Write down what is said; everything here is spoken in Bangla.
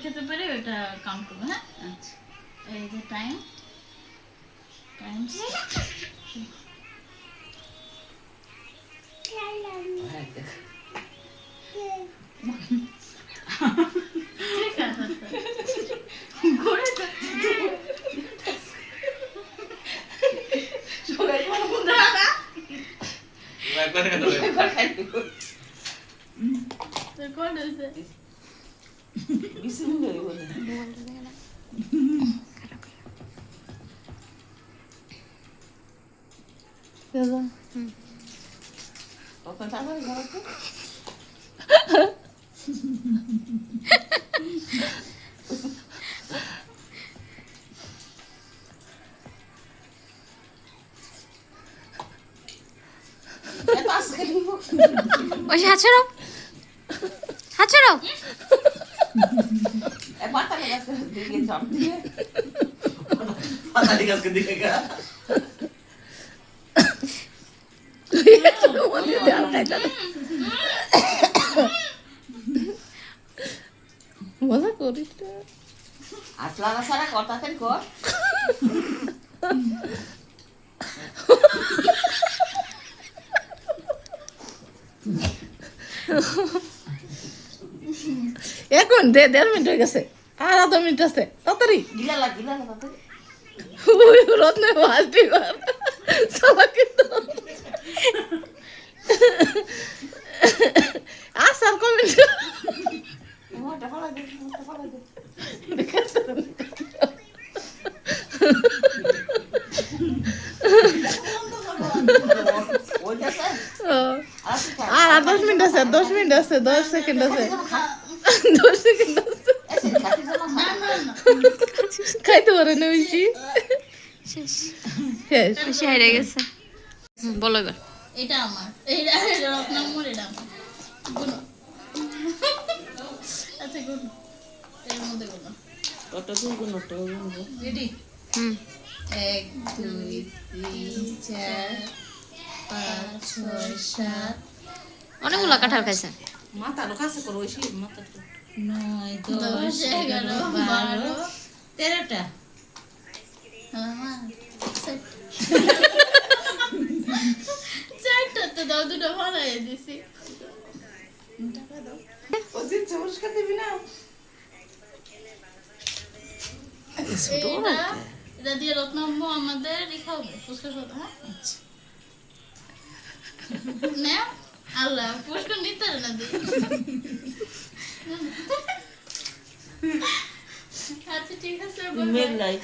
খেতে পেরে ওটা কাউন্ট করবো। হ্যাঁ আচ্ছা এই যে টাইম টাইম হ্যাঁ দেখ ঠিক আছে ঘুরে সবাই দাদা একবার কেন কোন হয়েছে বিসিবি হয়ে বলে ওখানে তাড়াতাড়ি ঘর তো ওই হাত ছাড়ো হাত ছাড়ো মাথা দিকে চাপ দিয়ে पता नहीं किसके दिखेगा মজা করিস না আটলা সারা কথা কেন কর এখন 1.5 মিনিট হয়ে গেছে আর 0.5 মিনিট আছে তাড়াতাড়ি গিলা তাতে ওই রত্নে বালতি কর সালা কিন্তু আর কমেন্ট মোটা ফলা দে ওই যাচ্ছে আর 10 মিনিট আছে 10 মিনিট আছে 10 সেকেন্ড আছে 10 সেকেন্ড আছে এসে খাতি জমা না না না খাইতে পারে না বেশি শেষ শেষ বেশি হেরে গেছে বলো এবার এটা আমার এইটা রত্নাম্বর এটা আমার গুনো আচ্ছা গুনো এর মধ্যে গুনো কত দূর গুণটা রেডি হুম 1 2 3 4 5 6 7 অনেকগুলো কাঁঠাল খাইছে মাথা কাছে করো ওই মাথা 9 10 11 12 13টা চারটা তো দাও দুটো ভাড়াই দিছি টাকা দাও ওই চমৎকার দিবি না এটা দিয়ে রত্নাম্ব আমাদের খাওয়াবে ফুচকা খাওয়াবে হ্যাঁ না আল্লাহ ফুচকা নিতে না দিই আচ্ছা ঠিক আছে মেল লাইক